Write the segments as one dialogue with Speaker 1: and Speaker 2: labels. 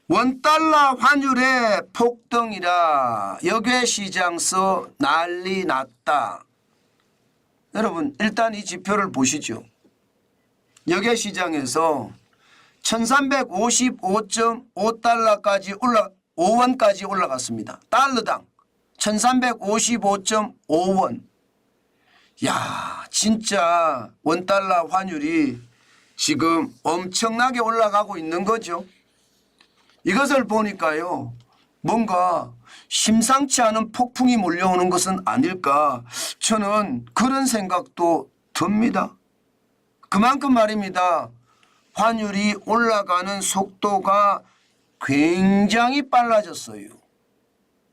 Speaker 1: 원달러 환율의 폭등이라 역외시장서 난리 났다. 여러분 일단 이 지표를 보시죠. 역외시장에서 1355.5달러까지 5원까지 올라갔습니다. 달러당 1355.5원. 야, 진짜 원달러 환율이 지금 엄청나게 올라가고 있는 거죠. 이것을 보니까요, 뭔가 심상치 않은 폭풍이 몰려오는 것은 아닐까, 저는 그런 생각도 듭니다. 그만큼 말입니다, 환율이 올라가는 속도가 굉장히 빨라졌어요.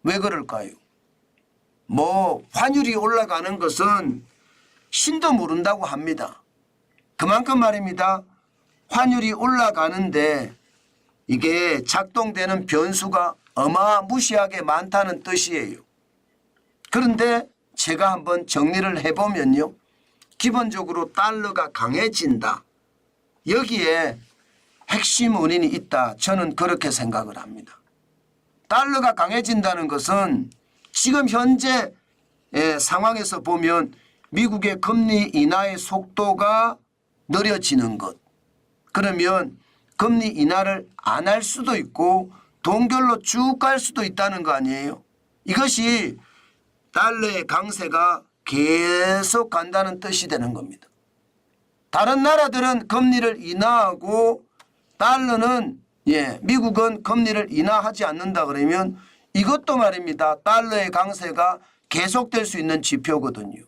Speaker 1: 왜 그럴까요? 환율이 올라가는 것은 신도 모른다고 합니다. 그만큼 말입니다, 환율이 올라가는데 이게 작동되는 변수가 어마무시하게 많다는 뜻이에요. 그런데 제가 한번 정리를 해보면요, 기본적으로 달러가 강해진다, 여기에 핵심 원인이 있다, 저는 그렇게 생각을 합니다. 달러가 강해진다는 것은 지금 현재 상황에서 보면 미국의 금리 인하의 속도가 느려지는 것, 그러면 금리 인하를 안 할 수도 있고 동결로 쭉 갈 수도 있다는 거 아니에요. 이것이 달러의 강세가 계속 간다는 뜻이 되는 겁니다. 다른 나라들은 금리를 인하하고 달러는 미국은 금리를 인하하지 않는다 그러면 이것도 말입니다, 달러의 강세가 계속될 수 있는 지표거든요.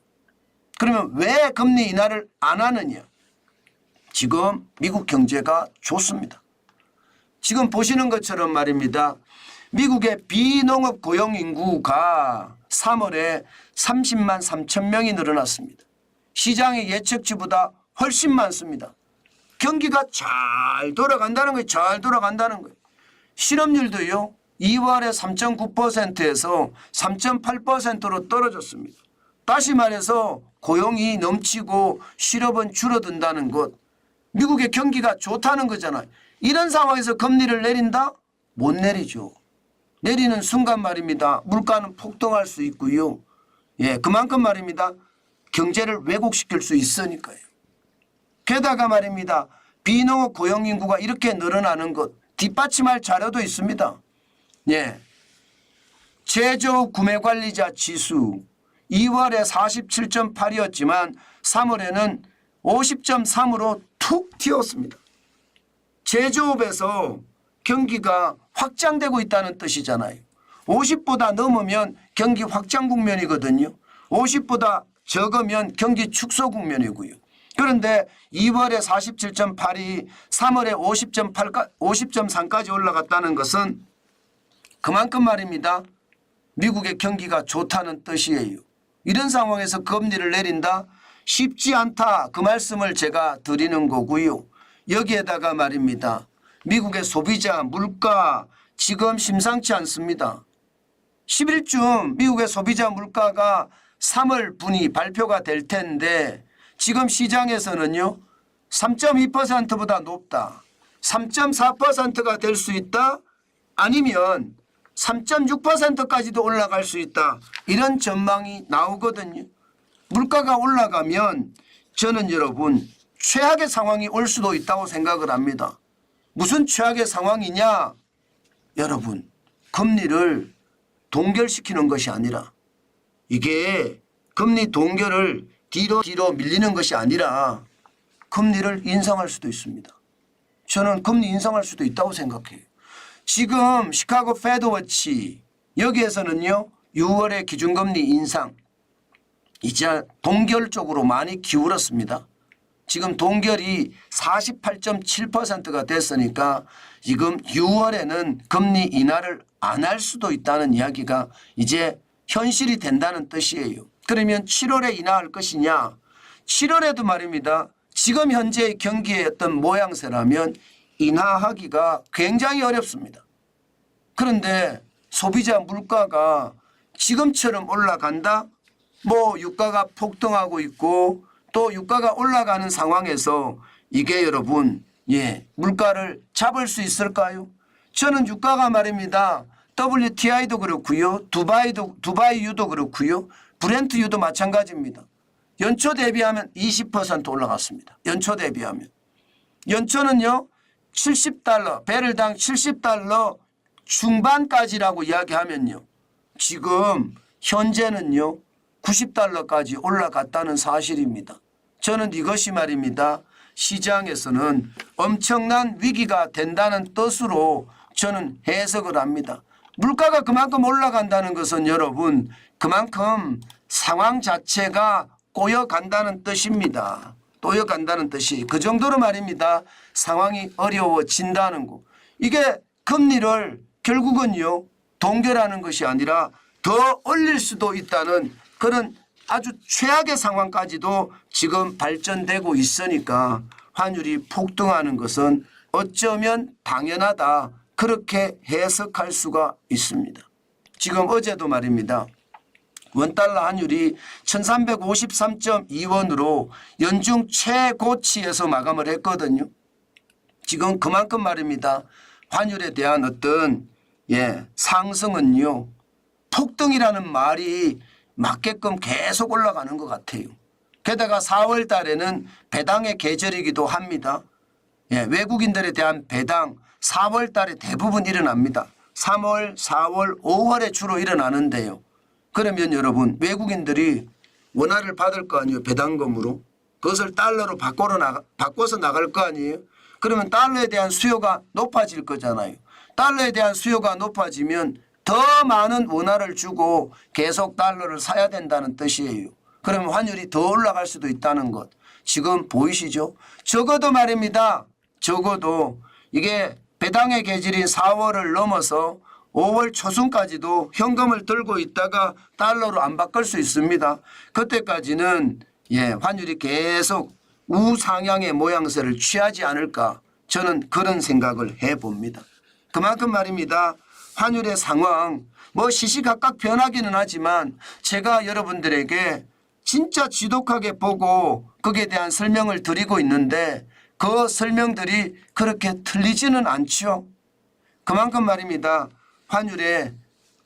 Speaker 1: 그러면 왜 금리 인하를 안 하느냐? 지금 미국 경제가 좋습니다. 지금 보시는 것처럼 말입니다, 미국의 비농업 고용 인구가 3월에 30만 3천 명이 늘어났습니다. 시장의 예측치보다 훨씬 많습니다. 경기가 잘 돌아간다는 거예요. 잘 돌아간다는 거예요. 실업률도요, 2월에 3.9%에서 3.8%로 떨어졌습니다. 다시 말해서 고용이 넘치고 실업은 줄어든다는 것, 미국의 경기가 좋다는 거잖아요. 이런 상황에서 금리를 내린다? 못 내리죠. 내리는 순간 말입니다, 물가는 폭등할 수 있고요. 그만큼 말입니다, 경제를 왜곡시킬 수 있으니까요. 게다가 말입니다, 비농업 고용 인구가 이렇게 늘어나는 것 뒷받침할 자료도 있습니다. 제조업 구매관리자 지수 2월에 47.8이었지만 3월에는 50.3으로 툭 튀었습니다. 제조업에서 경기가 확장되고 있다는 뜻이잖아요. 50보다 넘으면 경기 확장 국면이거든요. 50보다 적으면 경기 축소 국면이고요. 그런데 2월에 47.8이 3월에 50.3까지 올라갔다는 것은 그만큼 말입니다, 미국의 경기가 좋다는 뜻이에요. 이런 상황에서 금리를 내린다? 쉽지 않다, 그 말씀을 제가 드리는 거고요. 여기에다가 말입니다, 미국의 소비자 물가 지금 심상치 않습니다. 10일쯤 미국의 소비자 물가가 3월 분이 발표가 될 텐데 지금 시장에서는요 3.2%보다 높다, 3.4%가 될 수 있다, 아니면 3.6%까지도 올라갈 수 있다, 이런 전망이 나오거든요. 물가가 올라가면 저는 여러분 최악의 상황이 올 수도 있다고 생각을 합니다. 무슨 최악의 상황이냐? 여러분, 금리를 동결시키는 것이 아니라, 이게 금리 동결을 뒤로 밀리는 것이 아니라 금리를 인상할 수도 있습니다. 저는 금리 인상할 수도 있다고 생각해요. 지금 시카고 패드워치 여기에서는요 6월에 기준금리 인상 이제 동결 쪽으로 많이 기울었습니다. 지금 동결이 48.7%가 됐으니까 지금 6월에는 금리 인하를 안 할 수도 있다는 이야기가 이제 현실이 된다는 뜻이에요. 그러면 7월에 인하할 것이냐? 7월에도 말입니다, 지금 현재의 경기의 어떤 모양새라면 인하하기가 굉장히 어렵습니다. 그런데 소비자 물가가 지금처럼 올라간다? 유가가 폭등하고 있고 또 유가가 올라가는 상황에서 이게 여러분 물가를 잡을 수 있을까요? 저는 유가가 말입니다. WTI도 그렇고요. 두바이유도 그렇고요. 브렌트유도 마찬가지입니다. 연초 대비하면 20% 올라갔습니다. 연초 대비하면. 연초는요. 70달러, 배럴당 70달러 중반까지라고 이야기하면요. 지금 현재는요. 90달러까지 올라갔다는 사실입니다. 저는 이것이 말입니다. 시장에서는 엄청난 위기가 된다는 뜻으로 저는 해석을 합니다. 물가가 그만큼 올라간다는 것은 여러분 그만큼 상황 자체가 꼬여간다는 뜻입니다. 꼬여간다는 뜻이 그 정도로 말입니다. 상황이 어려워진다는 거. 이게 금리를 결국은요. 동결하는 것이 아니라 더 올릴 수도 있다는 그런 아주 최악의 상황까지도 지금 발전되고 있으니까 환율이 폭등하는 것은 어쩌면 당연하다. 그렇게 해석할 수가 있습니다. 지금 어제도 말입니다. 원달러 환율이 1353.2원으로 연중 최고치에서 마감을 했거든요. 지금 그만큼 말입니다. 환율에 대한 어떤 상승은요. 폭등이라는 말이 맞게끔 계속 올라가는 것 같아요. 게다가 4월 달에는 배당의 계절이기도 합니다. 외국인들에 대한 배당 4월 달에 대부분 일어납니다. 3월, 4월, 5월에 주로 일어나는데요. 그러면 여러분 외국인들이 원화를 받을 거 아니에요. 배당금으로. 그것을 달러로 바꿔서 나갈 거 아니에요. 그러면 달러에 대한 수요가 높아질 거잖아요. 달러에 대한 수요가 높아지면 더 많은 원화를 주고 계속 달러를 사야 된다는 뜻이에요. 그러면 환율이 더 올라갈 수도 있다는 것. 지금 보이시죠? 적어도 말입니다. 적어도 이게 배당의 계절인 4월을 넘어서 5월 초순까지도 현금을 들고 있다가 달러로 안 바꿀 수 있습니다. 그때까지는 환율이 계속 우상향의 모양새를 취하지 않을까 저는 그런 생각을 해봅니다. 그만큼 말입니다. 환율의 상황 시시각각 변하기는 하지만 제가 여러분들에게 진짜 지독하게 보고 거기에 대한 설명을 드리고 있는데 그 설명들이 그렇게 틀리지는 않죠. 그만큼 말입니다. 환율의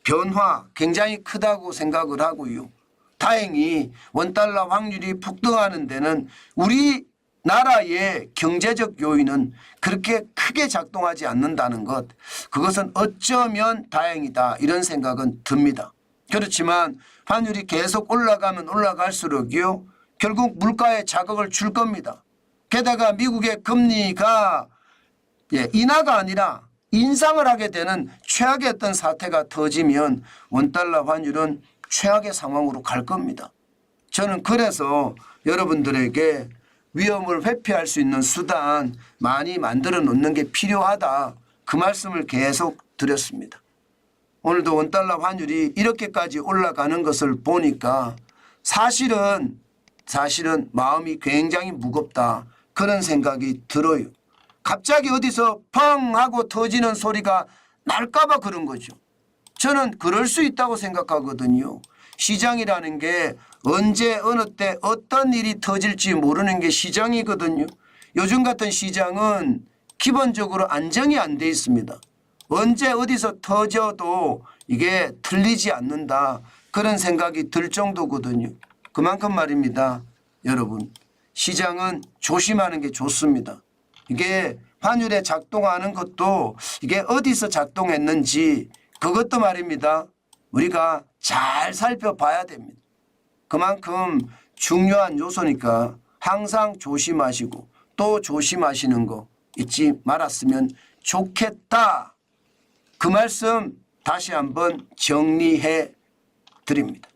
Speaker 1: 변화 굉장히 크다고 생각을 하고요. 다행히 원달러 환율이 폭등하는 데는 우리나라의 경제적 요인은 그렇게 크게 작동하지 않는다는 것. 그것은 어쩌면 다행이다 이런 생각은 듭니다. 그렇지만 환율이 계속 올라가면 올라갈수록요. 결국 물가에 자극을 줄 겁니다. 게다가 미국의 금리가 인하가 아니라 인상을 하게 되는 최악의 어떤 사태가 터지면 원달러 환율은 최악의 상황으로 갈 겁니다. 저는 그래서 여러분들에게 위험을 회피할 수 있는 수단 많이 만들어 놓는 게 필요하다. 그 말씀을 계속 드렸습니다. 오늘도 원달러 환율이 이렇게까지 올라가는 것을 보니까 사실은 마음이 굉장히 무겁다. 그런 생각이 들어요. 갑자기 어디서 펑 하고 터지는 소리가 날까 봐 그런 거죠. 저는 그럴 수 있다고 생각하거든요. 시장이라는 게 언제 어느 때 어떤 일이 터질지 모르는 게 시장이거든요. 요즘 같은 시장은 기본적으로 안정이 안 돼 있습니다. 언제 어디서 터져도 이게 틀리지 않는다. 그런 생각이 들 정도거든요. 그만큼 말입니다. 여러분 시장은 조심하는 게 좋습니다. 이게 환율에 작동하는 것도 이게 어디서 작동했는지 그것도 말입니다. 우리가 잘 살펴봐야 됩니다. 그만큼 중요한 요소니까 항상 조심하시고 또 조심하시는 거 잊지 말았으면 좋겠다. 그 말씀 다시 한번 정리해 드립니다.